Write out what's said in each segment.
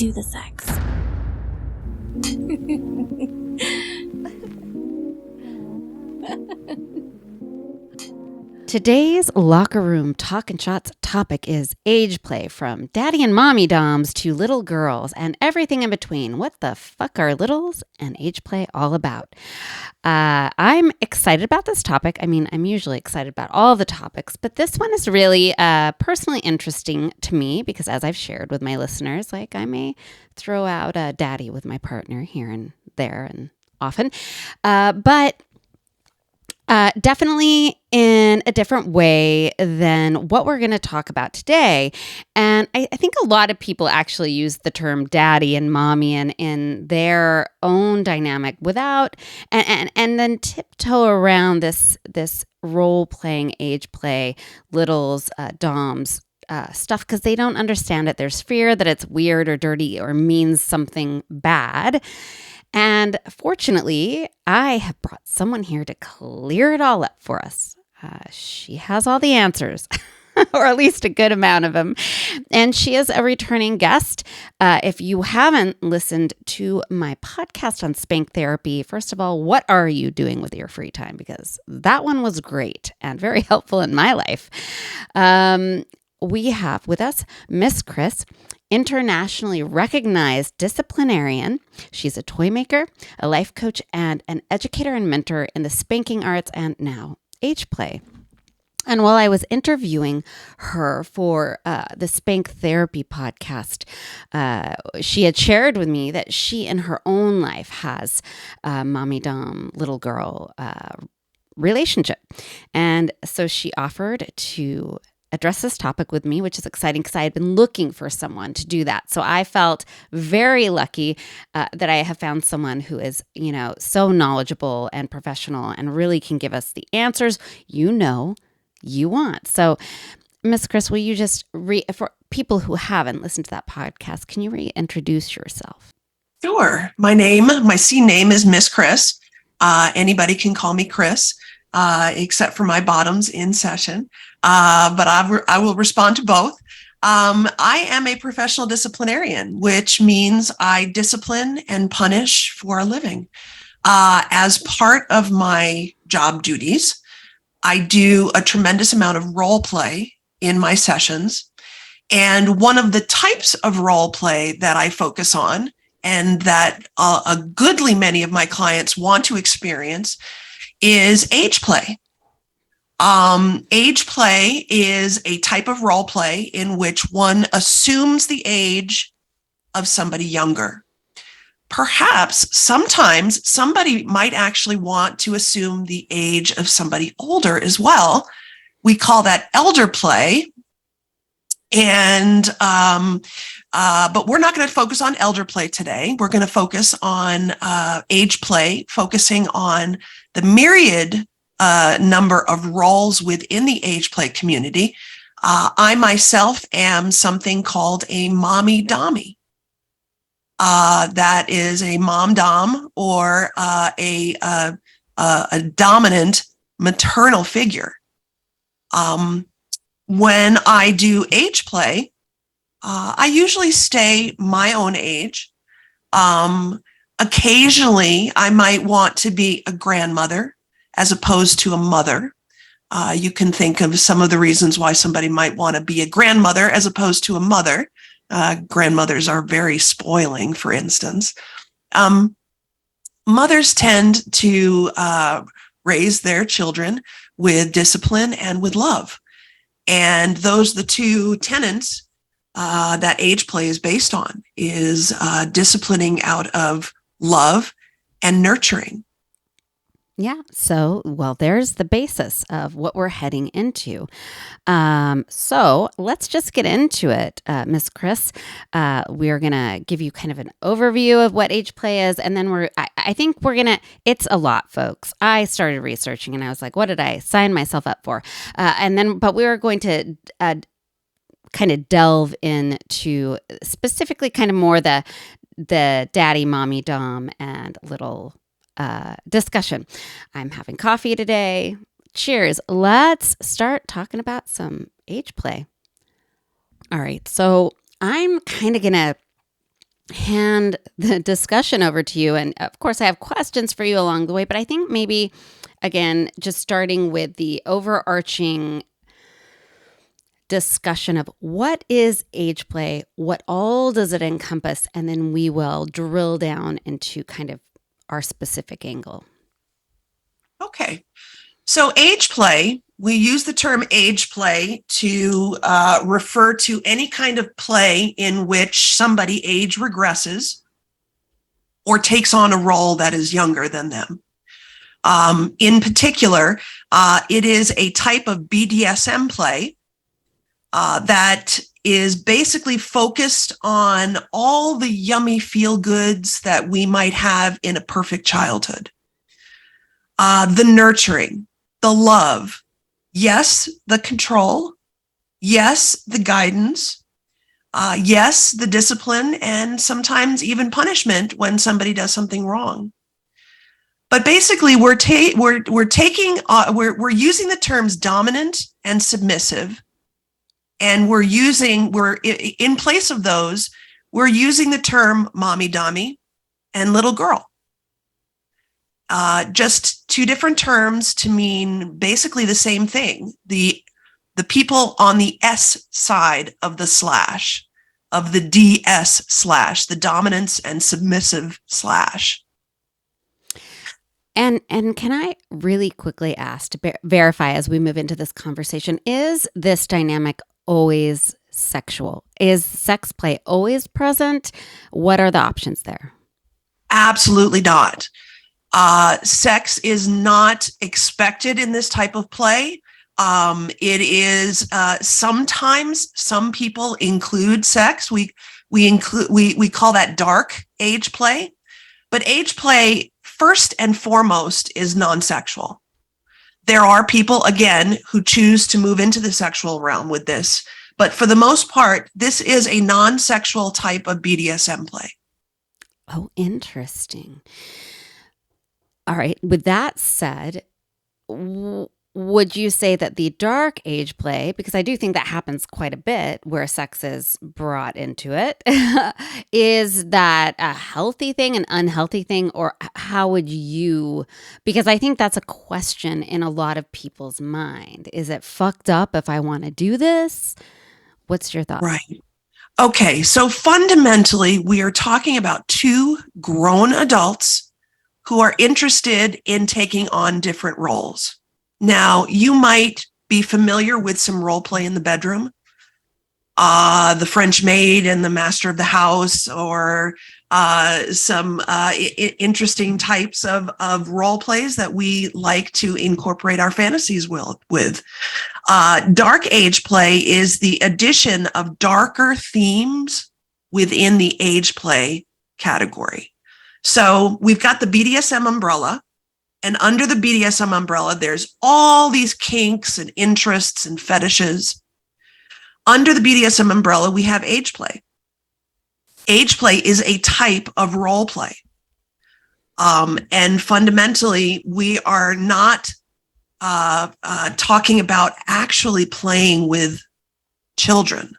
do the sex. Today's locker room talk and shots topic is age play, from daddy and mommy doms to little girls and everything in between. What the fuck are littles and age play all about? I'm excited about this topic. I mean, I'm usually excited about all the topics, but this one is really personally interesting to me because, as I've shared with my listeners, like, I may throw out a daddy with my partner here and there and often, but definitely in a different way than what we're going to talk about today. And I think a lot of people actually use the term daddy and mommy in their own dynamic without, and then tiptoe around this role-playing, age play, littles, doms, stuff, because they don't understand it. There's fear that it's weird or dirty or means something bad. And fortunately, I have brought someone here to clear it all up for us. She has all the answers, or at least a good amount of them. And she is a returning guest. If you haven't listened to my podcast on spank therapy, first of all, what are you doing with your free time? Because that one was great and very helpful in my life. We have with us Miss Chris, internationally recognized disciplinarian. She's a toy maker, a life coach, and an educator and mentor in the spanking arts and now age play. And while I was interviewing her for the Spank Therapy podcast, she had shared with me that she in her own life has a mommy dom little girl relationship. And so she offered to address this topic with me, which is exciting because I had been looking for someone to do that. So I felt very lucky that I have found someone who is, so knowledgeable and professional and really can give us the answers you want. So, Miss Chris, will you just for people who haven't listened to that podcast, can you reintroduce yourself? Sure. My scene name is Miss Chris. Anybody can call me Chris, except for my bottoms in session. But I will respond to both. I am a professional disciplinarian, which means I discipline and punish for a living. As part of my job duties, I do a tremendous amount of role play in my sessions. And one of the types of role play that I focus on and that a goodly many of my clients want to experience is age play. Age play is a type of role play in which one assumes the age of somebody younger. Perhaps sometimes somebody might actually want to assume the age of somebody older as well. We call that elder play. And but we're not going to focus on elder play today. We're going to focus on age play, focusing on the myriad number of roles within the age play community. I myself am something called a mommy dommy. That is a mom dom or a dominant maternal figure. When I do age play, I usually stay my own age. Occasionally, I might want to be a grandmother as opposed to a mother. You can think of some of the reasons why somebody might want to be a grandmother as opposed to a mother. Grandmothers are very spoiling, for instance. Mothers tend to raise their children with discipline and with love. And those are the two tenets that age play is based on, is disciplining out of love and nurturing. Yeah. So, well, there's the basis of what we're heading into. So let's just get into it, Miss Chris. We are going to give you kind of an overview of what age play is. And then I think it's a lot, folks. I started researching and I was like, what did I sign myself up for? But we are going to kind of delve into specifically kind of more the daddy, mommy, dom, and little discussion. I'm having coffee today. Cheers. Let's start talking about some age play. All right. So I'm kind of going to hand the discussion over to you. And of course, I have questions for you along the way, but I think maybe, again, just starting with the overarching discussion of what is age play, what all does it encompass, and then we will drill down into kind of our specific angle. Okay. So age play, we use the term age play to refer to any kind of play in which somebody age regresses or takes on a role that is younger than them. In particular, it is a type of BDSM play that is basically focused on all the yummy feel goods that we might have in a perfect childhood. The nurturing, the love, yes, the control, yes, the guidance, yes, the discipline, and sometimes even punishment when somebody does something wrong. But basically, we're using the terms dominant and submissive, and we're in place of those, we're using the term mommy dummy and little girl. Just two different terms to mean basically the same thing. The people on the S side of the slash, of the DS slash, the dominance and submissive slash. And can I really quickly ask to verify as we move into this conversation, is this dynamic always sexual? Is sex play always present? What are the options there? Absolutely not. Sex is not expected in this type of play. It is sometimes some people include sex. We call that dark age play, but age play first and foremost is non-sexual. There are people, again, who choose to move into the sexual realm with this, but for the most part, this is a non-sexual type of BDSM play. Oh, interesting. All right. With that said, would you say that the dark age play, because I do think that happens quite a bit where sex is brought into it, is that a healthy thing, an unhealthy thing, or how would you, because I think that's a question in a lot of people's mind. Is it fucked up if I want to do this? What's your thought? Right. Okay. So fundamentally, we are talking about two grown adults who are interested in taking on different roles. Now, you might be familiar with some role play in the bedroom, the French maid and the master of the house, or some interesting types of role plays that we like to incorporate our fantasies with. Dark age play is the addition of darker themes within the age play category. So we've got the BDSM umbrella. And under the BDSM umbrella, there's all these kinks and interests and fetishes. Under the BDSM umbrella, we have age play. Age play is a type of role play. And fundamentally, we are not talking about actually playing with children.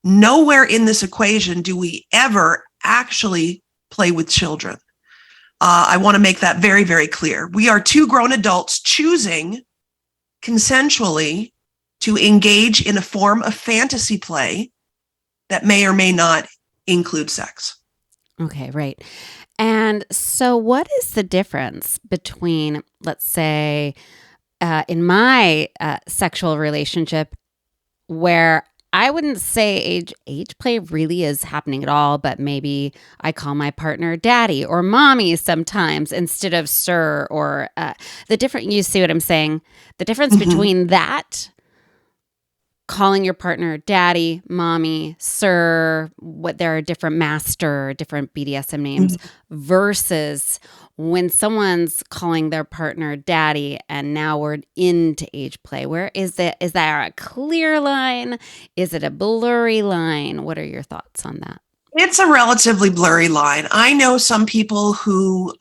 Nowhere in this equation do we ever actually play with children. I want to make that very, very clear. We are two grown adults choosing consensually to engage in a form of fantasy play that may or may not include sex. Okay, right. And so what is the difference between, let's say, in my sexual relationship where I wouldn't say age play really is happening at all, but maybe I call my partner daddy or mommy sometimes instead of sir, or you see what I'm saying? The difference between that, calling your partner daddy, mommy, sir, what there are different different BDSM names, versus when someone's calling their partner daddy and now we're into age play. Where is there a clear line? Is it a blurry line? What are your thoughts on that? It's a relatively blurry line. I know some people who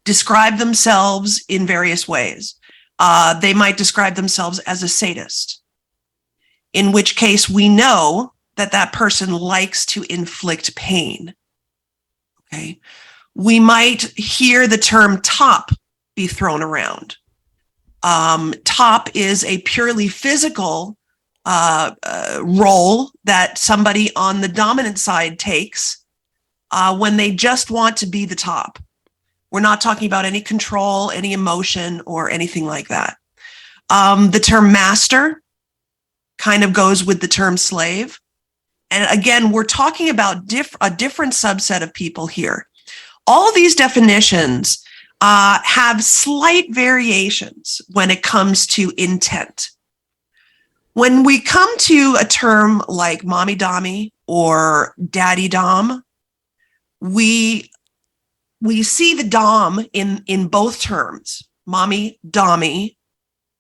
describe themselves in various ways. They might describe themselves as a sadist, in which case we know that person likes to inflict pain. Okay. We might hear the term top be thrown around. Top is a purely physical role that somebody on the dominant side takes when they just want to be the top. We're not talking about any control, any emotion, or anything like that. The term master kind of goes with the term slave. And again, we're talking about a different subset of people here. All these definitions have slight variations when it comes to intent. When we come to a term like mommy dommy or daddy dom, we see the dom in both terms, mommy dommy,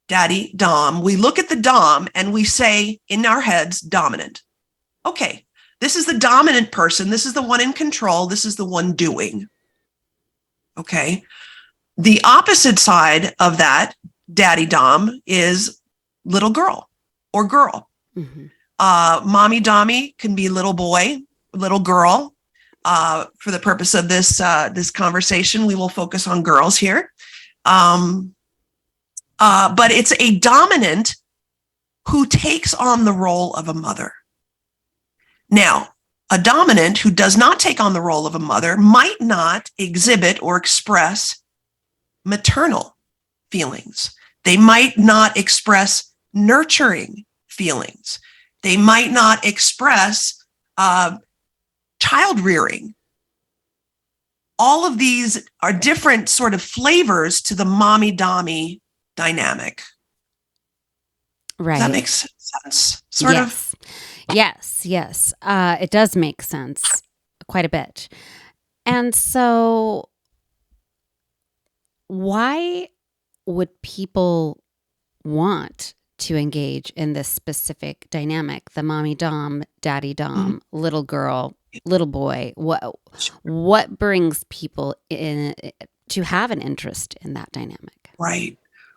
daddy dom. We look at the dom and we say in our heads, dominant. Okay, this is the dominant person. This is the one in control. This is the one doing. Okay. The opposite side of that, daddy dom, is little girl or girl. Mm-hmm. Mommy dommy can be little boy, little girl. For the purpose of this conversation, we will focus on girls here. But it's a dominant who takes on the role of a mother. Now, a dominant who does not take on the role of a mother might not exhibit or express maternal feelings. They might not express nurturing feelings. They might not express child rearing. All of these are different sort of flavors to the mommy-dommy dynamic. Right. Does that make sense? Sort of. Yes. It does make sense quite a bit. And so why would people want to engage in this specific dynamic, the mommy dom, daddy dom, little girl, little boy? What brings people in to have an interest in that dynamic? Right.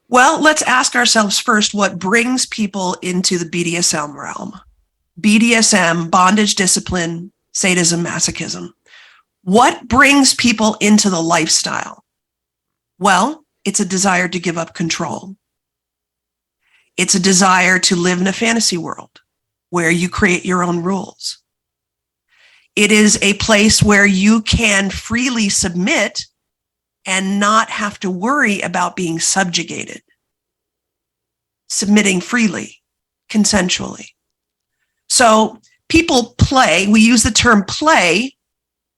Well, let's ask ourselves first what brings people into the BDSM realm. BDSM, bondage, discipline, sadism, masochism. What brings people into the lifestyle? Well, it's a desire to give up control. It's a desire to live in a fantasy world where you create your own rules. It is a place where you can freely submit and not have to worry about being subjugated. Submitting freely, consensually. So people play, we use the term play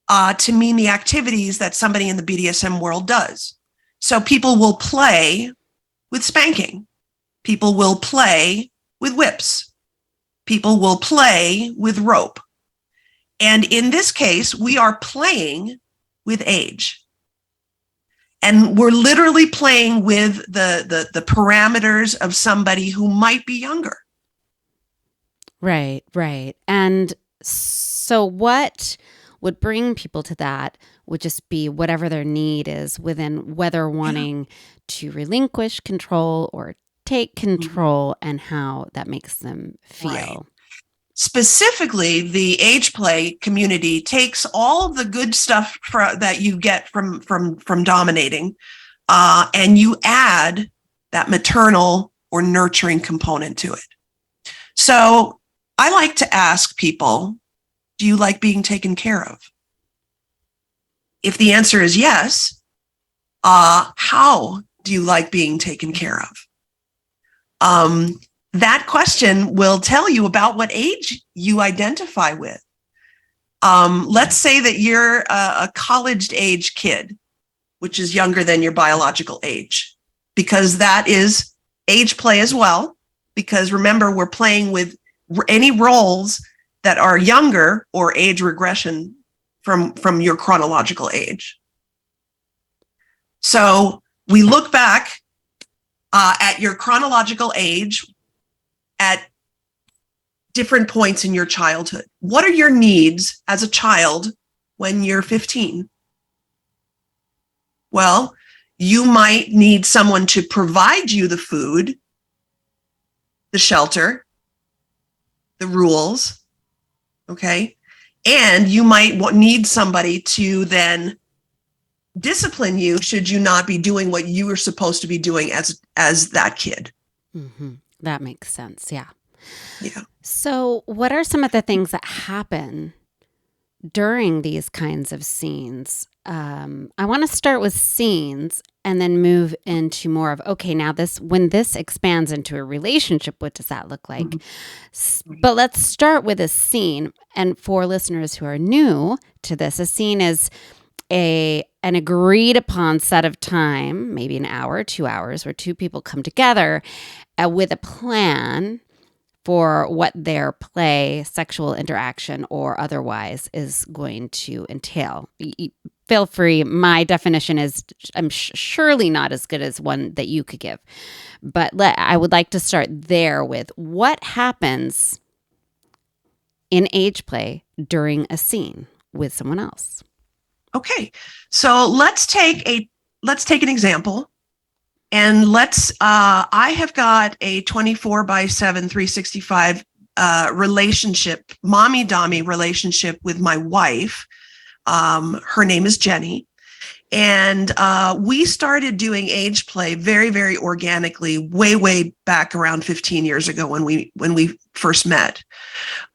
to mean the activities that somebody in the BDSM world does. So people will play with spanking. People will play with whips. People will play with rope. And in this case, we are playing with age. And we're literally playing with the parameters of somebody who might be younger. Right. And so what would bring people to that would just be whatever their need is within whether wanting to relinquish control or take control and how that makes them feel. Right. Specifically, the age play community takes all of the good stuff that you get from dominating, and you add that maternal or nurturing component to it. So I like to ask people, do you like being taken care of? If the answer is yes, how do you like being taken care of? That question will tell you about what age you identify with. Let's say that you're a college age kid, which is younger than your biological age, because that is age play as well. Because remember, we're playing with any roles that are younger or age regression from your chronological age. So we look back at your chronological age at different points in your childhood. What are your needs as a child when you're 15? Well, you might need someone to provide you the food, the shelter, the rules, Okay. And you might need somebody to then discipline you should you not be doing what you were supposed to be doing as that kid. That makes sense. Yeah. Yeah. So, what are some of the things that happen during these kinds of scenes? I want to start with scenes and then move into more of, okay, now when this expands into a relationship, what does that look like? But let's start with a scene. And for listeners who are new to this, a scene is an agreed upon set of time, maybe an hour, 2 hours, where two people come together with a plan for what their play, sexual interaction, or otherwise is going to entail. Feel free. My definition is, I'm surely not as good as one that you could give. But I would like to start there with what happens in age play during a scene with someone else. Okay. So let's take an example. And I have got a 24/7, 365 relationship, mommy-dommy relationship with my wife. Her name is Jenny. And we started doing age play very, very organically, way, way back around 15 years ago when we first met.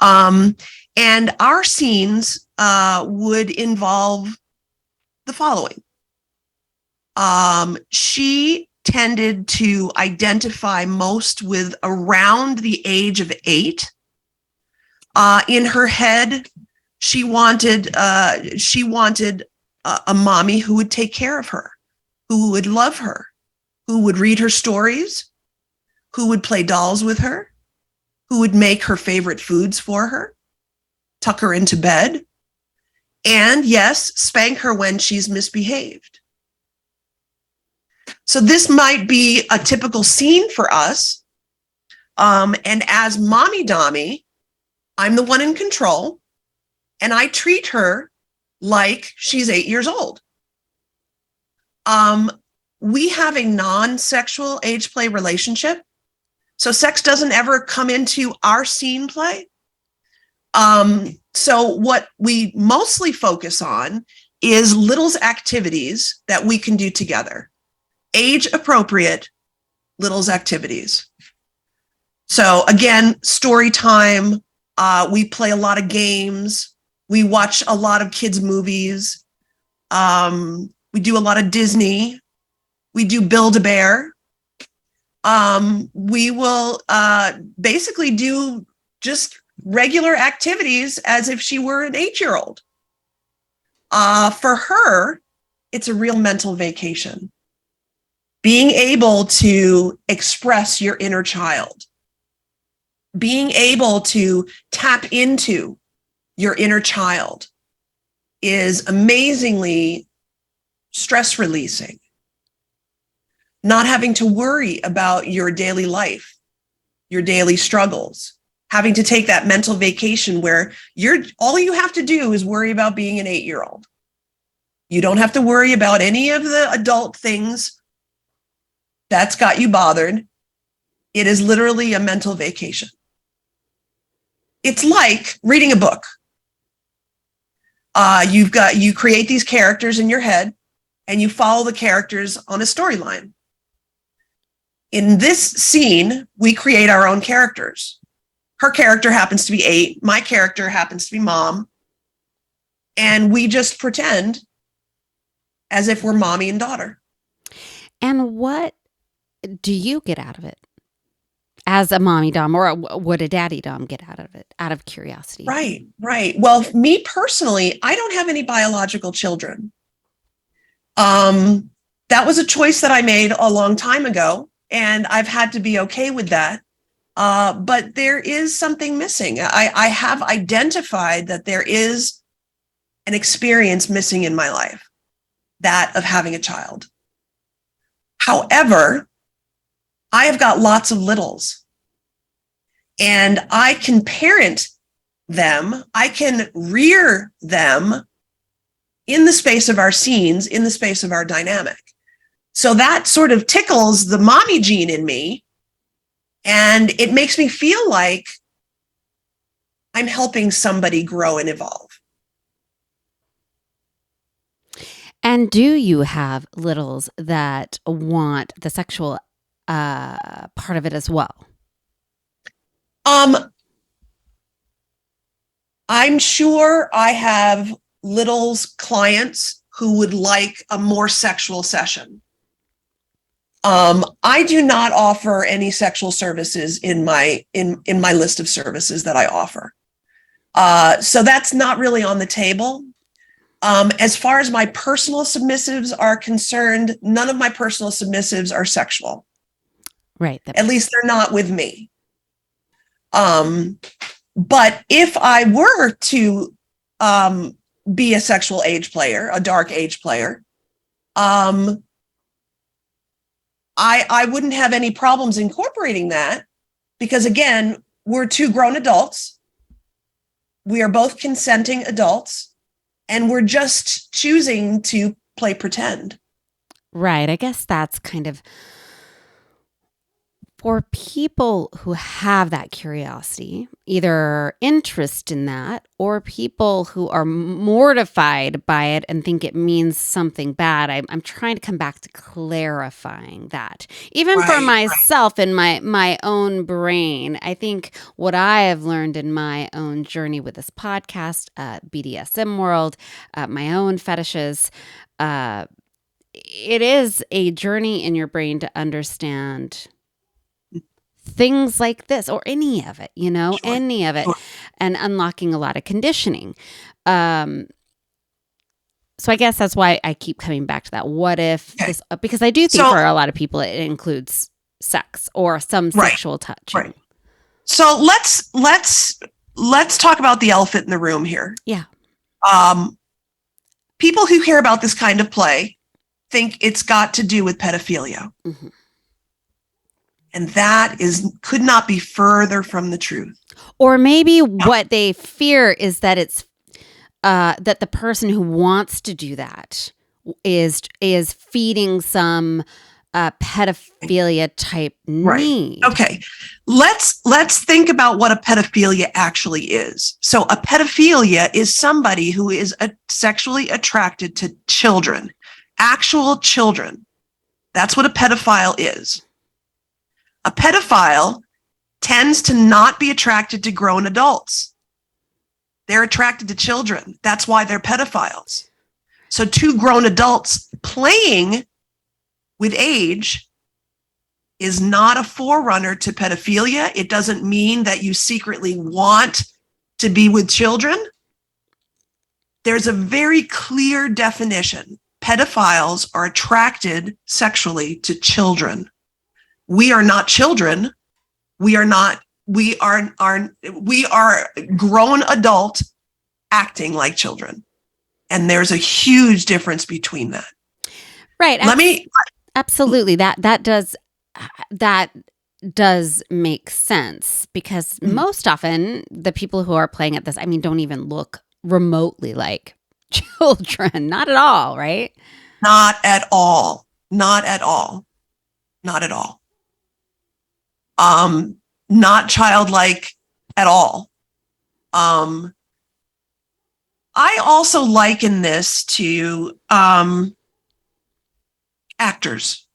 And our scenes would involve the following. She tended to identify most with around the age of 8. In her head, she wanted a mommy who would take care of her, who would love her, who would read her stories, who would play dolls with her, who would make her favorite foods for her, tuck her into bed, and yes, spank her when she's misbehaved. So this might be a typical scene for us. And as mommy dommy, I'm the one in control, and I treat her like she's 8 years old. We have a non-sexual age play relationship. So sex doesn't ever come into our scene play. So what we mostly focus on is Little's activities that we can do together. Age appropriate Little's activities. So again, story time. We play a lot of games. We watch a lot of kids' movies. We do a lot of Disney. We do Build-A-Bear. We will basically do just regular activities as if she were an 8-year-old. For her, it's a real mental vacation. Being able to express your inner child, being able to tap into your inner child is amazingly stress releasing. Not having to worry about your daily life, your daily struggles, having to take that mental vacation where all you have to do is worry about being an 8-year-old. You don't have to worry about any of the adult things that's got you bothered. It is literally a mental vacation. It's like reading a book. You create these characters in your head and you follow the characters on a storyline. In this scene, we create our own characters. Her character happens to be 8. My character happens to be mom. And we just pretend as if we're mommy and daughter. And what do you get out of it as a mommy dom, or would a daddy dom get out of it, out of curiosity? Right. Well, me personally, I don't have any biological children. That was a choice that I made a long time ago, and I've had to be okay with that. But there is something missing. I have identified that there is an experience missing in my life, that of having a child. However, I have got lots of littles, and I can parent them. I can rear them in the space of our scenes, in the space of our dynamic. So that sort of tickles the mommy gene in me, and it makes me feel like I'm helping somebody grow and evolve. And do you have littles that want the sexual part of it as well? I'm sure I have littles clients who would like a more sexual session. I do not offer any sexual services in my list of services that I offer. So that's not really on the table. As far as my personal submissives are concerned, none of my personal submissives are sexual. Right. At least they're not with me. But if I were to be a sexual age player, a dark age player, I wouldn't have any problems incorporating that, because again, we're two grown adults. We are both consenting adults, and we're just choosing to play pretend. Right. I guess that's kind of for people who have that curiosity, either interest in that, or people who are mortified by it and think it means something bad. I'm trying to come back to clarifying that. Even for myself in my own brain, I think what I have learned in my own journey with this podcast, BDSM world, my own fetishes, it is a journey in your brain to understand things like this, or any of it, any of it, and unlocking a lot of conditioning. So I guess that's why I keep coming back to that. What if this, because I do think for a lot of people, it includes sex or some sexual touch. Right. So let's talk about the elephant in the room here. Yeah. People who hear about this kind of play think it's got to do with pedophilia. Mm-hmm. And that could not be further from the truth. Or maybe what they fear is that it's that the person who wants to do that is feeding some pedophilia type need. Okay, let's think about what a pedophilia actually is. So a pedophilia is somebody who is sexually attracted to children, actual children. That's what a pedophile is. A pedophile tends to not be attracted to grown adults. They're attracted to children. That's why they're pedophiles. So two grown adults playing with age is not a forerunner to pedophilia. It doesn't mean that you secretly want to be with children. There's a very clear definition. Pedophiles are attracted sexually to children. We are not children. We are grown adult acting like children. And there's a huge difference between that. Right. Absolutely. That does make sense, because most often the people who are playing at this, don't even look remotely like children. Not at all, right? Not at all. Not at all. Not at all. Not childlike at all. I also liken this to actors.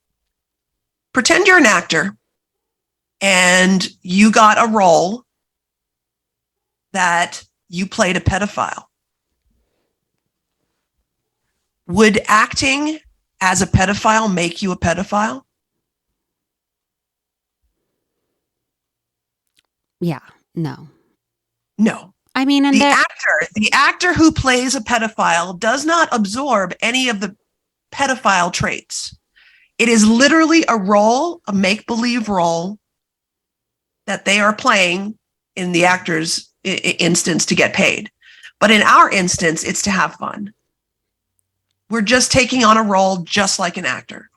Pretend you're an actor and you got a role that you played a pedophile. Would acting as a pedophile make you a pedophile? Yeah, no. The actor who plays a pedophile does not absorb any of the pedophile traits. It is literally a role, a make-believe role that they are playing in the actor's instance to get paid. But in our instance, it's to have fun. We're just taking on a role just like an actor.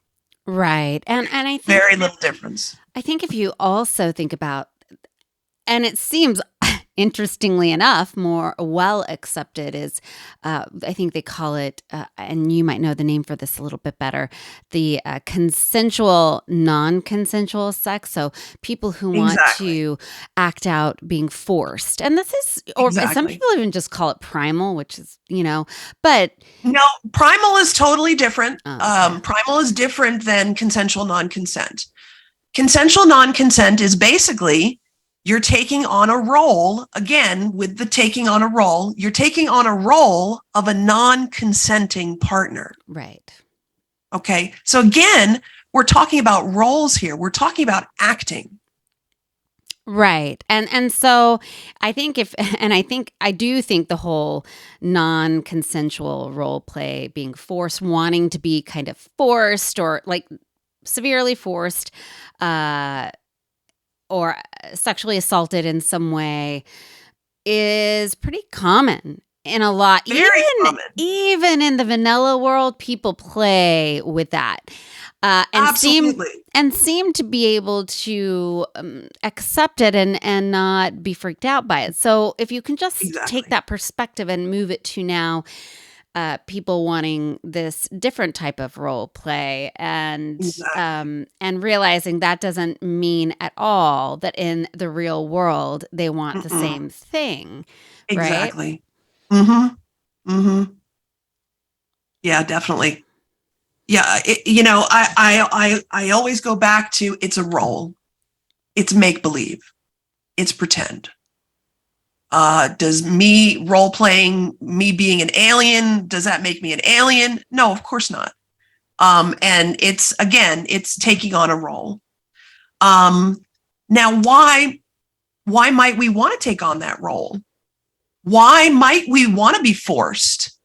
Right. And I think very little difference. I think if you also think about, and it seems interestingly enough, more well accepted is, I think they call it, and you might know the name for this a little bit better, the consensual, non-consensual sex. So people who want Exactly. to act out being forced. And this is, or some Exactly. people even just call it primal, which is, but. No, primal is totally different. Okay. Primal is different than consensual non-consent. Consensual non-consent is basically you're taking on a role, again, with the taking on a role, you're taking on a role of a non-consenting partner. Right. Okay. So again, we're talking about roles here. We're talking about acting. Right. And so I think I do think the whole non-consensual role play, being forced, wanting to be kind of forced or like severely forced, or sexually assaulted in some way is pretty common in a lot. Very common. Even in the vanilla world, people play with that. And Absolutely. seem to be able to accept it and not be freaked out by it. So if you can just take that perspective and move it to now, people wanting this different type of role play, and realizing that doesn't mean at all that in the real world they want the same thing. Exactly. Right? Mm-hmm. Mm-hmm. Yeah, definitely. Yeah, I always go back to it's a role, it's make believe, it's pretend. Does me role playing, me being an alien, does that make me an alien? No, of course not. And it's taking on a role. Now, why might we want to take on that role? Why might we want to be forced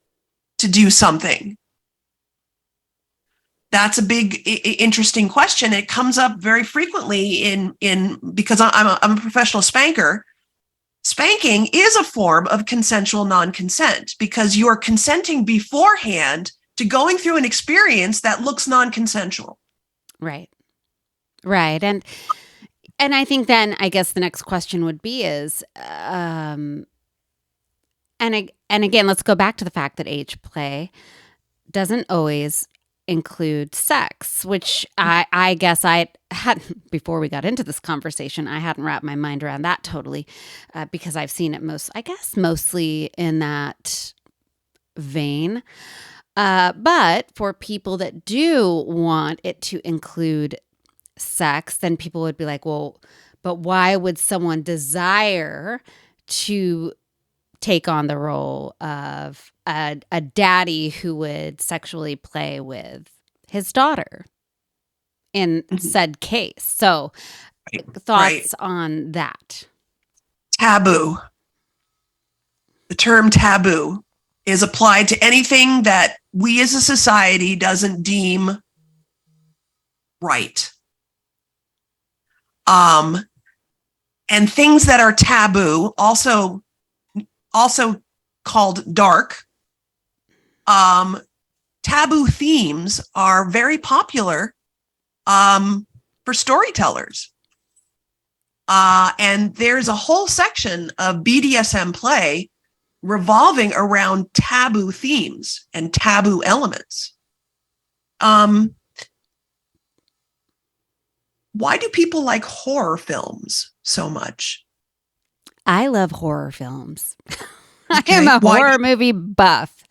to do something? That's a big, interesting question. It comes up very frequently in because I'm a professional spanker. Spanking is a form of consensual non-consent because you're consenting beforehand to going through an experience that looks non-consensual. Right. Right. And I think then I guess the next question would be is, and again, let's go back to the fact that age play doesn't always include sex, which I guess I hadn't, before we got into this conversation, I hadn't wrapped my mind around that totally, because I've seen it mostly in that vein. But for people that do want it to include sex, then people would be like, well, but why would someone desire to take on the role of a daddy who would sexually play with his daughter in said case? So thoughts on that? Taboo. The term taboo is applied to anything that we as a society doesn't deem right. And things that are taboo, also called dark, taboo themes are very popular for storytellers. And there's a whole section of BDSM play revolving around taboo themes and taboo elements. Why do people like horror films so much? I love horror films. I am a horror movie buff.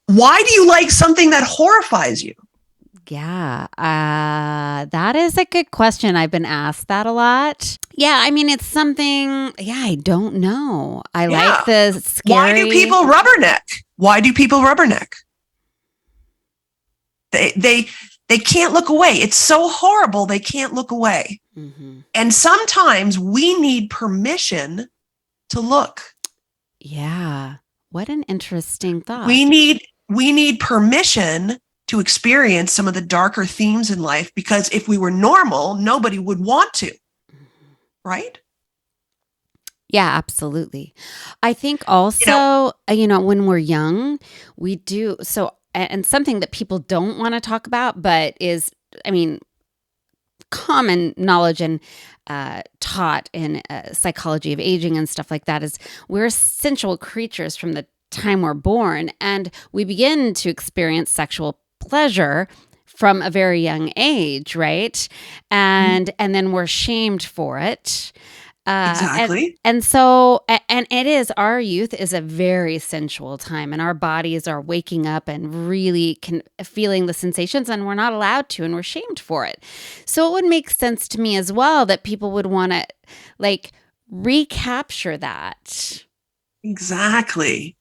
Why do you like something that horrifies you? Yeah, that is a good question. I've been asked that a lot. Yeah, I mean, it's something, I don't know. I like the scary. Why do people rubberneck? They can't look away. It's so horrible, they can't look away. Mm-hmm. And sometimes we need permission to look. Yeah. What an interesting thought. We need permission to experience some of the darker themes in life, because if we were normal, nobody would want to. Right? Yeah, absolutely. I think also, when we're young, we do so, and something that people don't want to talk about, but is, common knowledge and taught in psychology of aging and stuff like that is we're sensual creatures from the time we're born, and we begin to experience sexual pleasure from a very young age, right? And then we're shamed for it. Exactly. And so, and it is, our youth is a very sensual time, and our bodies are waking up and really feeling the sensations, and we're not allowed to, and we're shamed for it. So it would make sense to me as well that people would want to like recapture that. Exactly.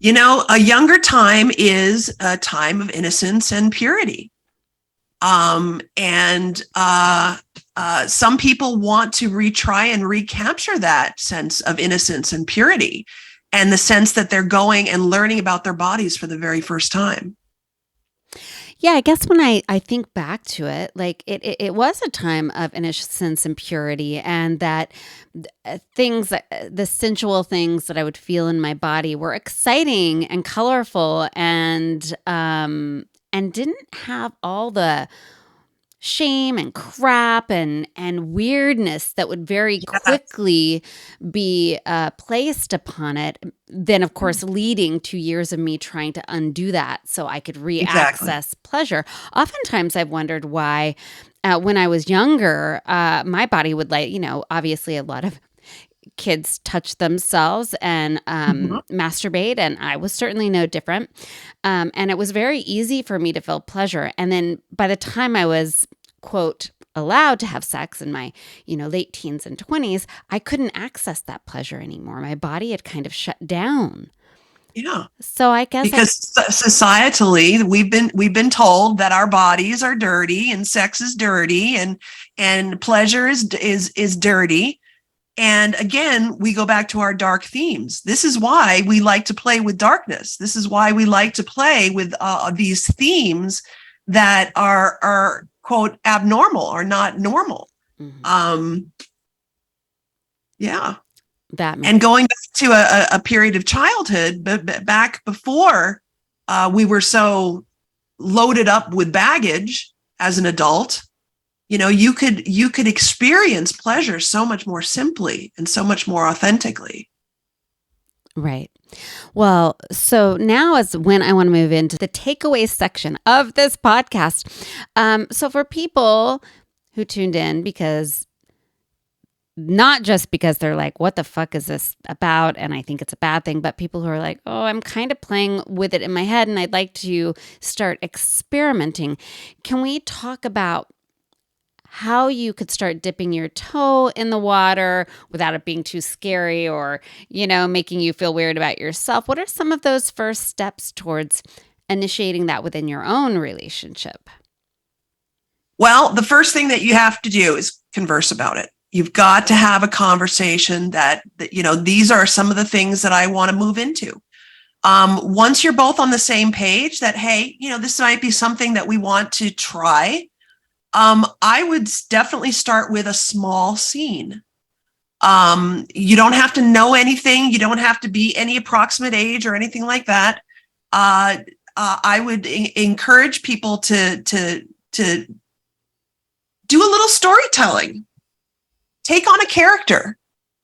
A younger time is a time of innocence and purity. And some people want to retry and recapture that sense of innocence and purity, and the sense that they're going and learning about their bodies for the very first time. Yeah, I guess when I think back to it, like it was a time of innocence and purity, and that the sensual things that I would feel in my body were exciting and colorful, and didn't have all the shame and crap and weirdness that would very quickly be placed upon it. Then, of course, leading to years of me trying to undo that so I could re-access pleasure. Oftentimes, I've wondered why, when I was younger, my body would obviously a lot of kids touch themselves and masturbate, and I was certainly no different. And it was very easy for me to feel pleasure. And then by the time I was, quote, allowed to have sex in my, late teens and 20s, I couldn't access that pleasure anymore. My body had kind of shut down. Yeah. So I guess because societally we've been told that our bodies are dirty and sex is dirty and pleasure is dirty. And again, we go back to our dark themes. This is why we like to play with darkness. This is why we like to play with these themes that are quote abnormal or not normal. Yeah. And going back to a period of childhood, but back before we were so loaded up with baggage as an adult, you could experience pleasure so much more simply and so much more authentically. Right. Well, so now is when I want to move into the takeaway section of this podcast. So for people who tuned in not just because they're like, what the fuck is this about? And I think it's a bad thing, but people who are like, oh, I'm kind of playing with it in my head and I'd like to start experimenting. Can we talk about how you could start dipping your toe in the water without it being too scary or, making you feel weird about yourself? What are some of those first steps towards initiating that within your own relationship? Well, the first thing that you have to do is converse about it. You've got to have a conversation that these are some of the things that I want to move into. Once you're both on the same page that, hey, this might be something that we want to try, I would definitely start with a small scene. You don't have to know anything. You don't have to be any approximate age or anything like that. I would encourage people to do a little storytelling. Take on a character,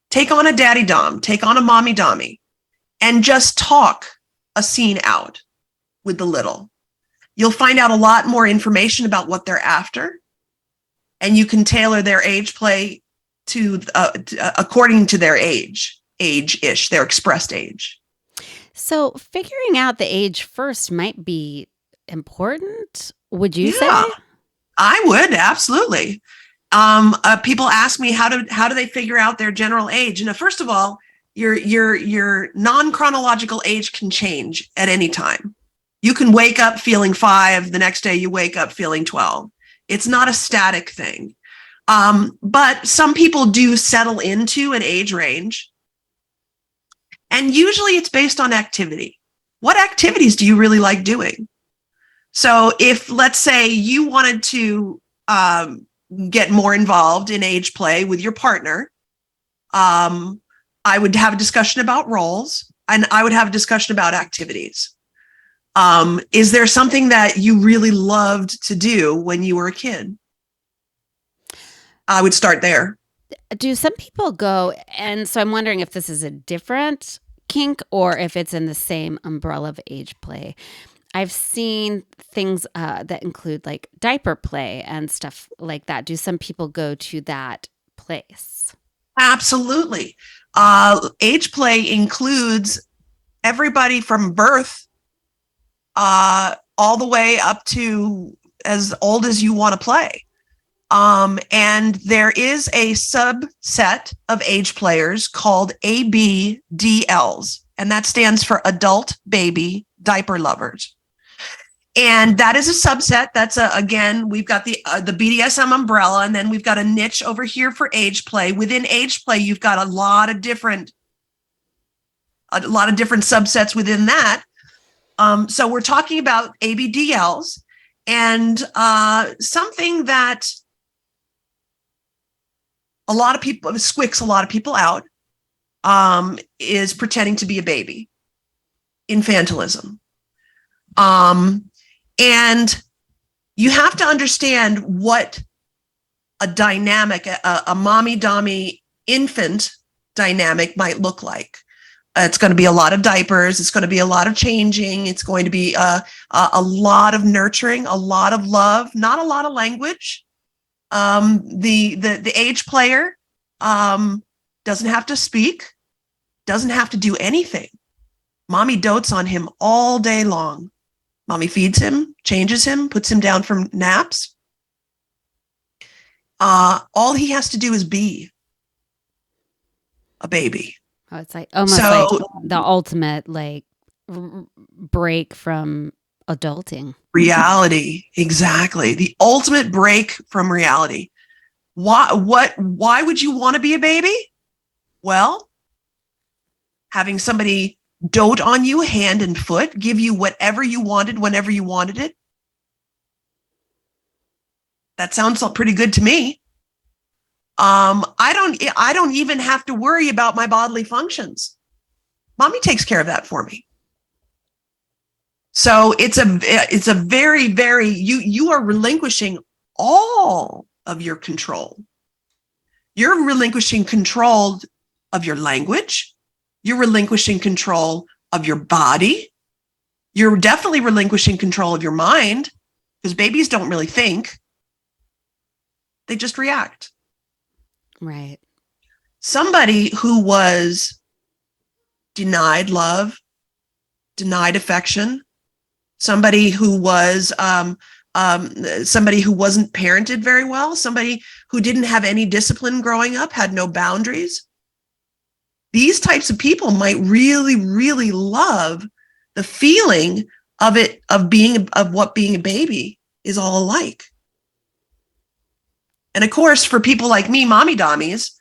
take on a daddy dom, take on a mommy dommy, and just talk a scene out with the little. You'll find out a lot more information about what they're after, and you can tailor their age play to according to their age-ish, their expressed age. So figuring out the age first might be important, would you say? I would, absolutely. People ask me how do they figure out their general age? And first of all, your non-chronological age can change at any time. You can wake up feeling 5, the next day you wake up feeling 12. It's not a static thing. But some people do settle into an age range. And usually it's based on activity. What activities do you really like doing? So if, let's say, you wanted to get more involved in age play with your partner, I would have a discussion about roles, and I would have a discussion about activities. Is there something that you really loved to do when you were a kid? I would start there. Do some people go, and so I'm wondering if this is a different kink or if it's in the same umbrella of age play. I've seen things that include like diaper play and stuff like that. Do some people go to that place? Absolutely. Age play includes everybody from birth all the way up to as old as you want to play. And there is a subset of age players called ABDLs, and that stands for Adult Baby Diaper Lovers. And that is a subset. That's again, we've got the BDSM umbrella, and then we've got a niche over here for age play. Within age play, you've got a lot of different subsets within that. So we're talking about ABDLs, and something that a lot of people squicks a lot of people out is pretending to be a baby, infantilism. And you have to understand what a dynamic, a mommy-dommy infant dynamic might look like. It's going to be a lot of diapers. It's going to be a lot of changing. It's going to be a lot of nurturing, a lot of love, not a lot of language. The age player doesn't have to speak, doesn't have to do anything. Mommy dotes on him all day long. Mommy feeds him, changes him, puts him down from naps. All he has to do is be a baby. Oh, it's like almost like the ultimate like break from adulting. Reality, exactly. The ultimate break from reality. Why would you want to be a baby? Well, having somebody dote on you hand and foot, give you whatever you wanted whenever you wanted it. That sounds pretty good to me. I don't even have to worry about my bodily functions. Mommy takes care of that for me. So it's a very, very, you are relinquishing all of your control. You're relinquishing control of your language. You're relinquishing control of your body. You're definitely relinquishing control of your mind, because babies don't really think. They just react. Right. Somebody who was denied love, denied affection, somebody who was somebody who wasn't parented very well, somebody who didn't have any discipline growing up, had no boundaries. These types of people might really, really love the feeling of what being a baby is all like. And of course, for people like me, mommy dommies,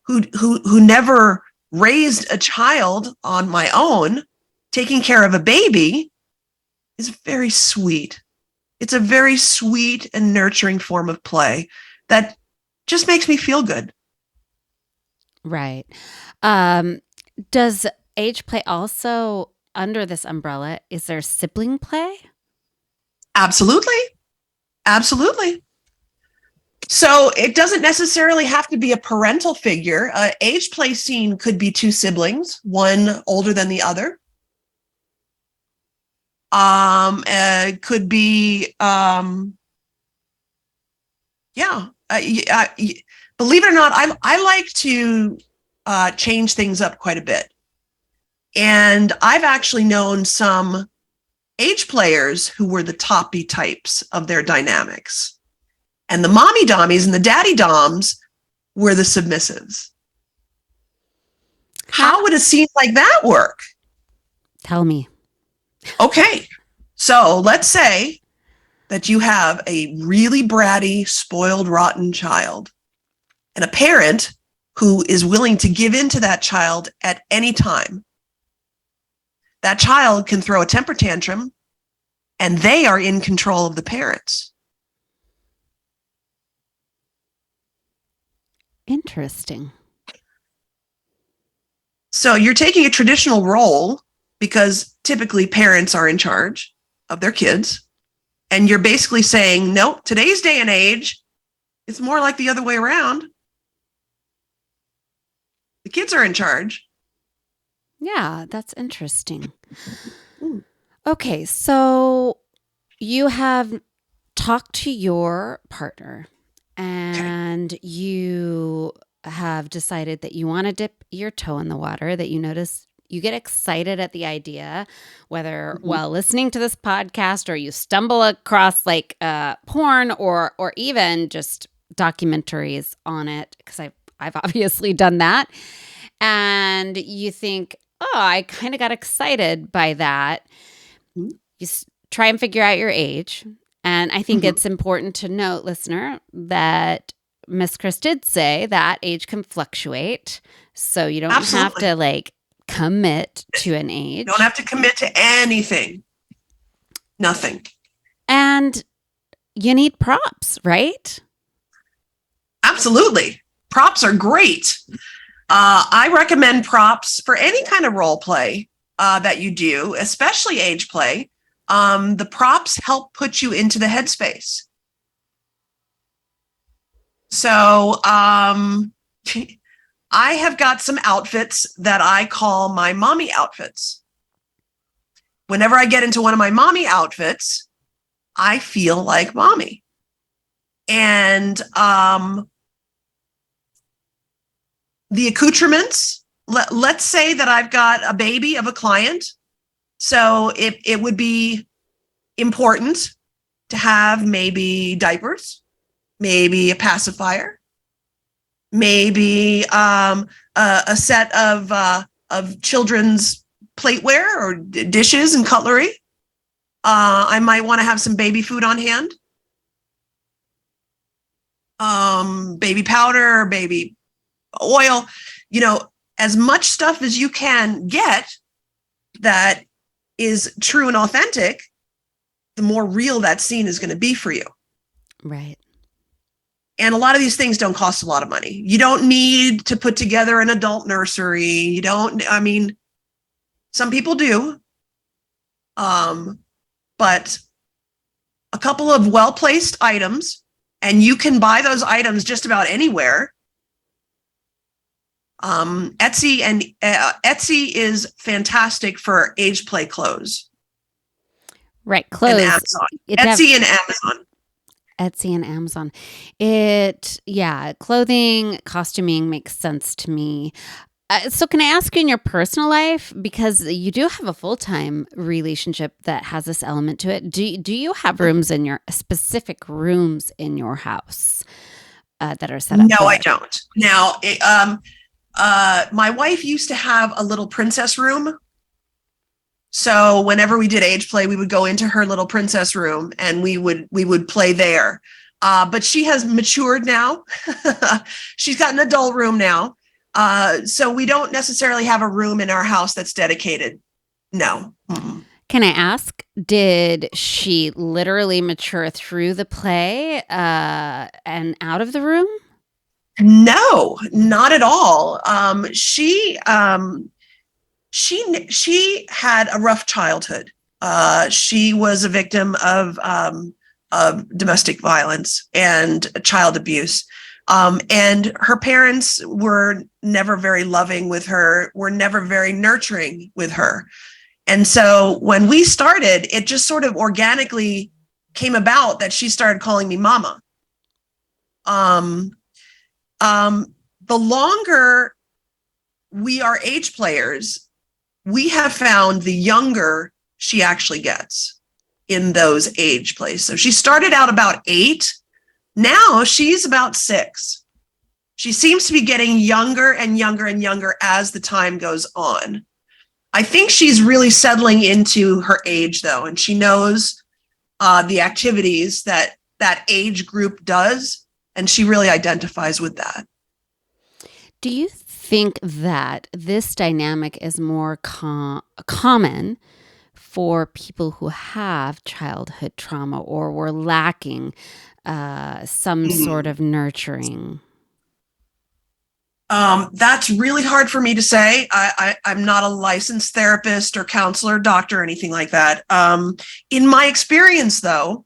who never raised a child on my own, taking care of a baby is very sweet. It's a very sweet and nurturing form of play that just makes me feel good. Right. Does age play also, under this umbrella, is there sibling play? Absolutely. Absolutely. So it doesn't necessarily have to be a parental figure. Age play scene could be two siblings, one older than the other. Could be, believe it or not, I like to change things up quite a bit. And I've actually known some age players who were the toppy types of their dynamics. And the mommy dommies and the daddy doms were the submissives. How would a scene like that work? Tell me. Okay, so let's say that you have a really bratty, spoiled, rotten child, and a parent who is willing to give in to that child at any time. That child can throw a temper tantrum, and they are in control of the parents. Interesting. So you're taking a traditional role, because typically parents are in charge of their kids, and you're basically saying, nope, today's day and age, it's more like the other way around. The kids are in charge. Yeah, that's interesting. Okay, so you have talked to your partner and you have decided that you want to dip your toe in the water, that you notice you get excited at the idea, whether while listening to this podcast or you stumble across like porn or even just documentaries on it, because I've obviously done that. And you think, oh, I kind of got excited by that. You try and figure out your age. And I think it's important to note, listener, that Miss Chris did say that age can fluctuate. So you don't have to like commit to an age. You don't have to commit to anything. Nothing. And you need props, right? Absolutely. Props are great. I recommend props for any kind of role play that you do, especially age play. The props help put you into the headspace. So I have got some outfits that I call my mommy outfits. Whenever I get into one of my mommy outfits, I feel like mommy. And the accoutrements, let's say that I've got a baby of a client. So it would be important to have maybe diapers, maybe a pacifier, maybe a set of children's plateware or dishes and cutlery. I might want to have some baby food on hand. Baby powder, baby oil, as much stuff as you can get that is true and authentic, the more real that scene is going to be for you. Right. And a lot of these things don't cost a lot of money. You don't need to put together an adult nursery. Some people do. But a couple of well-placed items, and you can buy those items just about anywhere. Etsy is fantastic for age play clothes. Right, clothes. And Etsy and Amazon. Etsy and Amazon. Clothing, costuming makes sense to me. So can I ask you in your personal life, because you do have a full-time relationship that has this element to it, do you have specific rooms in your house that are set up? No, I don't. Now, my wife used to have a little princess room. So whenever we did age play, we would go into her little princess room and we would play there. But she has matured now. She's got an adult room now. So we don't necessarily have a room in our house that's dedicated. No. Mm-mm. Can I ask, did she literally mature through the play and out of the room? No, not at all. She had a rough childhood. She was a victim of domestic violence and child abuse. And her parents were never very loving with her, were never very nurturing with her. And so when we started, it just sort of organically came about that she started calling me mama. The longer we are age players, we have found the younger she actually gets in those age plays. So she started out about 8. Now she's about 6. She seems to be getting younger and younger and younger as the time goes on. I think she's really settling into her age, though, and she knows the activities that age group does, and she really identifies with that. Do you think that this dynamic is more common for people who have childhood trauma or were lacking some sort of nurturing? That's really hard for me to say. I'm not a licensed therapist or counselor, doctor, or anything like that. In my experience, though,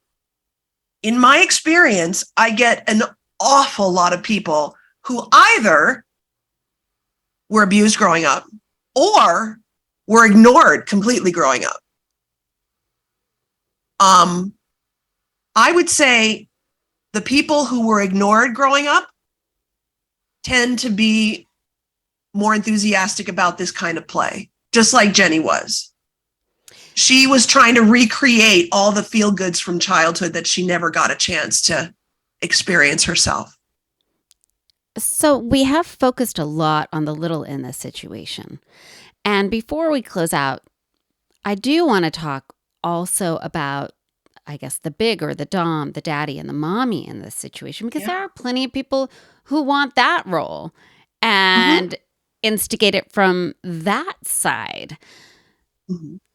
I get an awful lot of people who either were abused growing up or were ignored completely growing up. I would say the people who were ignored growing up tend to be more enthusiastic about this kind of play, just like Jenny was. She was trying to recreate all the feel goods from childhood that she never got a chance to experience herself. So we have focused a lot on the little in this situation. And before we close out, I do want to talk also about, I guess, the big or the dom, the daddy and the mommy in this situation, because there are plenty of people who want that role and instigate it from that side.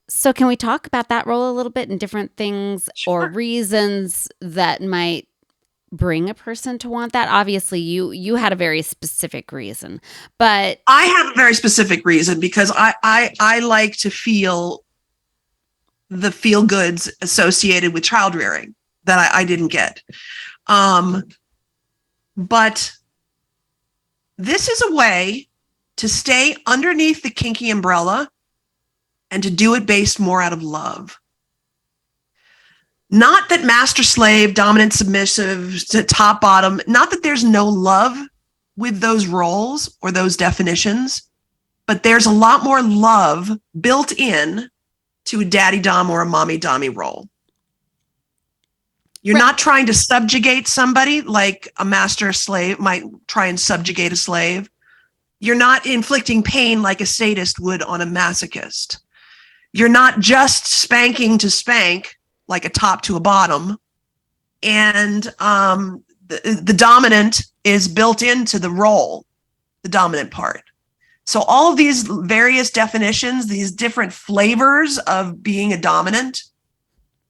So can we talk about that role a little bit and different things or reasons that might bring a person to want that? Obviously, you had a very specific reason, but I have a very specific reason because I like to feel the feel goods associated with child rearing that I didn't get. But this is a way to stay underneath the kinky umbrella and to do it based more out of love. Not that master slave, dominant submissive, to top bottom, not that there's no love with those roles or those definitions, but there's a lot more love built in to a daddy dom or a mommy dommy role. You're not trying to subjugate somebody like a master slave might try and subjugate a slave. You're not inflicting pain like a sadist would on a masochist. You're not just spanking to spank like a top to a bottom. And the dominant is built into the role, the dominant part. So all of these various definitions, these different flavors of being a dominant,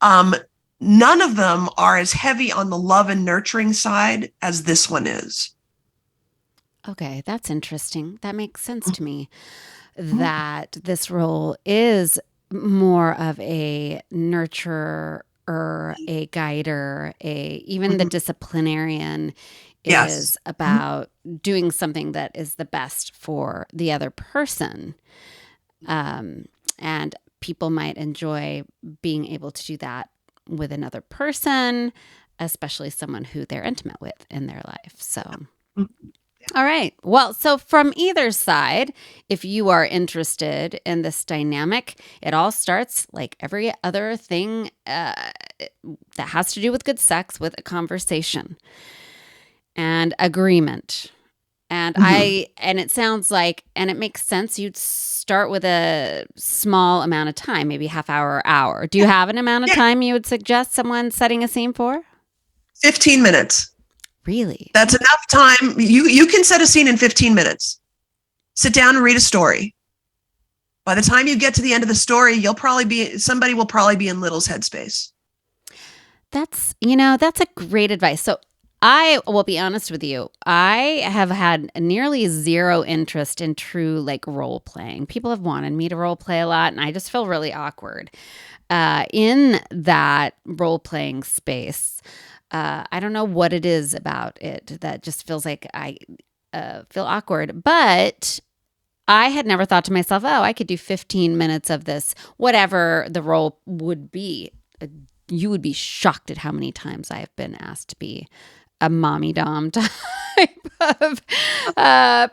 none of them are as heavy on the love and nurturing side as this one is. Okay, that's interesting. That makes sense to me, that this role is more of a nurturer, a guider, even the disciplinarian is about doing something that is the best for the other person. And people might enjoy being able to do that with another person, especially someone who they're intimate with in their life. So, all right. Well, so from either side, if you are interested in this dynamic, it all starts like every other thing that has to do with good sex, with a conversation and agreement. And and it sounds like, and it makes sense, you'd start with a small amount of time, maybe half hour or hour. Do you have an amount of time you would suggest someone setting a scene for? 15 minutes. Really? That's enough time. You can set a scene in 15 minutes. Sit down and read a story. By the time you get to the end of the story, somebody will probably be in Little's headspace. That's a great advice. So I will be honest with you. I have had nearly zero interest in true like role playing. People have wanted me to role play a lot, and I just feel really awkward in that role playing space. I don't know what it is about it that just feels like I feel awkward, but I had never thought to myself, oh, I could do 15 minutes of this, whatever the role would be. You would be shocked at how many times I have been asked to be a mommy dom type of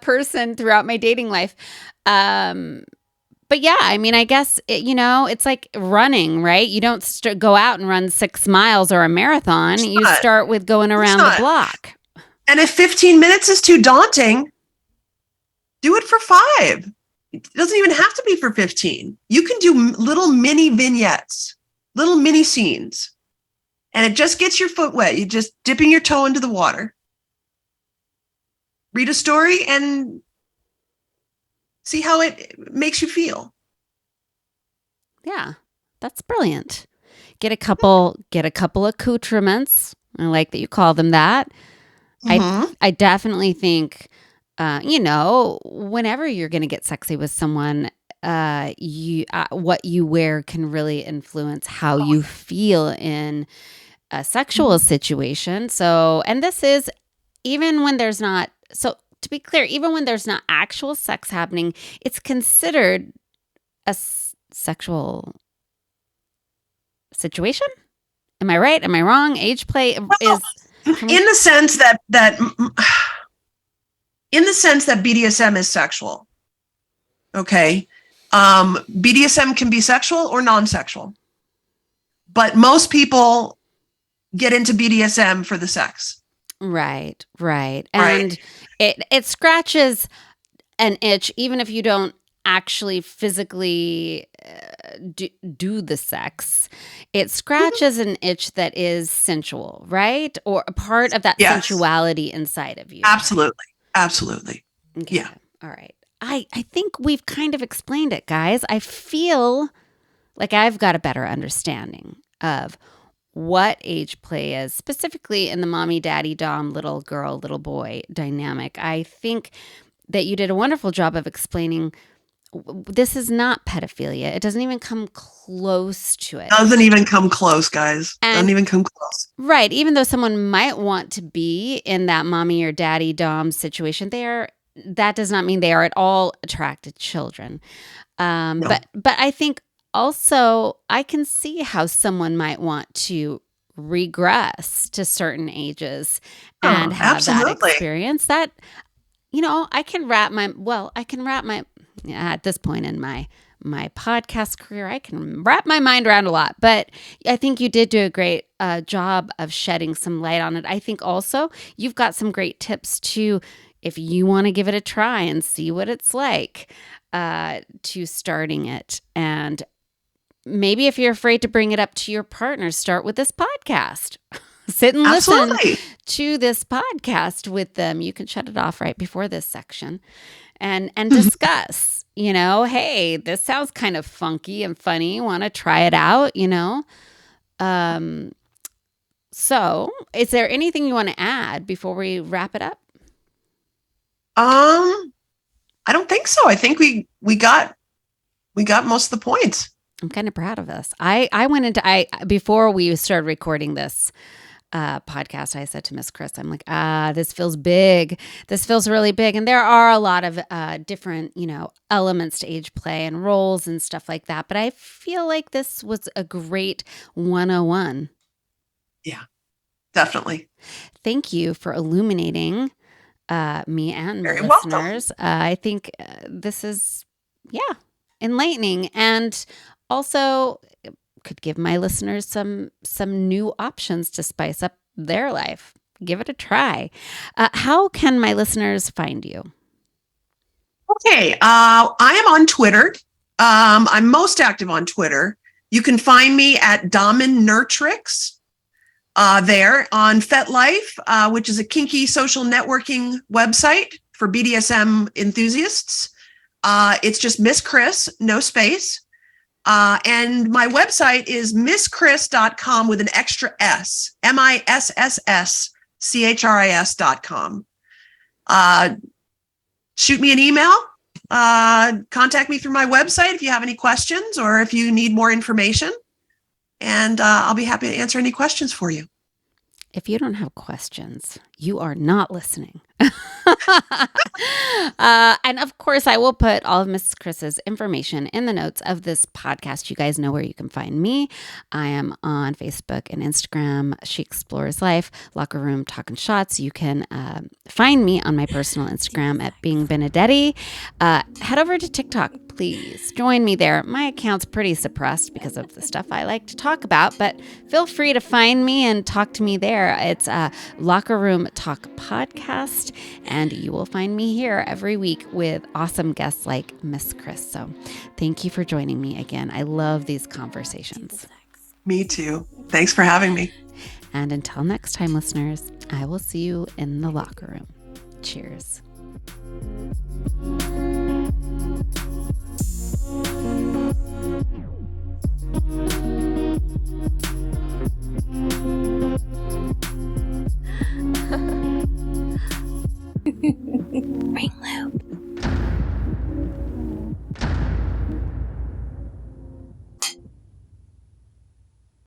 person throughout my dating life. But yeah, I mean, I guess, it's like running, right? You don't go out and run 6 miles or a marathon. You start with going around the block. And if 15 minutes is too daunting, do it for 5. It doesn't even have to be for 15. You can do little mini vignettes, little mini scenes, and it just gets your foot wet. You're just dipping your toe into the water. Read a story and see how it makes you feel. Yeah, that's brilliant. Get a couple accoutrements. I like that you call them that. I definitely think, whenever you're going to get sexy with someone, what you wear can really influence how you feel in a sexual situation. So, and this is even when there's not. So to be clear, even when there's not actual sex happening, it's considered a sexual situation. Am I right? Am I wrong? Age play is in the sense that BDSM is sexual. Okay. BDSM can be sexual or non-sexual, but most people get into BDSM for the sex. Right. And it scratches an itch, even if you don't actually physically do the sex. It scratches an itch that is sensual, right? Or a part of that sensuality inside of you. Absolutely. Okay. Yeah. All right. I think we've kind of explained it, guys. I feel like I've got a better understanding of what age play is, specifically in the mommy, daddy, dom, little girl, little boy dynamic. I think that you did a wonderful job of explaining this is not pedophilia. It doesn't even come close to it. Doesn't even come close, guys. Doesn't even come close. Right. Even though someone might want to be in that mommy or daddy dom situation, that does not mean they are at all attracted children. No. But I think also I can see how someone might want to regress to certain ages and have that experience. That, I can wrap my at this point in my podcast career, I can wrap my mind around a lot, but I think you did do a great job of shedding some light on it. I think also you've got some great tips to, if you want to give it a try and see what it's like, to starting it. And maybe if you're afraid to bring it up to your partner, start with this podcast. Sit and listen to this podcast with them. You can shut it off right before this section and discuss, hey, this sounds kind of funky and funny. Want to try it out, So is there anything you want to add before we wrap it up? I don't think so. I think we got most of the points. I'm kind of proud of us. I went into before we started recording this podcast, I said to Miss Chris, I'm like, this feels big. This feels really big. And there are a lot of different, elements to age play and roles and stuff like that. But I feel like this was a great 101. Yeah, definitely. Thank you for illuminating me and my listeners. I think this is, enlightening, and also could give my listeners some new options to spice up their life. Give it a try. How can my listeners find you? Okay, I am on Twitter. I'm most active on Twitter. You can find me at Dominatrix. There on FetLife, which is a kinky social networking website for BDSM enthusiasts. It's just Miss Chris, no space. And my website is misschris.com with an extra S, MISSSCHRIS.com. Shoot me an email. Contact me through my website if you have any questions or if you need more information. And I'll be happy to answer any questions for you. If you don't have questions, you are not listening. And of course, I will put all of Miss Chris's information in the notes of this podcast. You guys know where you can find me. I am on Facebook and Instagram, She Explores Life, Locker Room Talking Shots. You can find me on my personal Instagram at Being Benedetti. Head over to TikTok, please. Join me there. My account's pretty suppressed because of the stuff I like to talk about, but feel free to find me and talk to me there. It's Locker Room Talk Podcast, and you will find me here every week with awesome guests like Miss Chris. So thank you for joining me again. I love these conversations. Me too. Thanks for having me. And until next time, listeners, I will see you in the locker room. Cheers.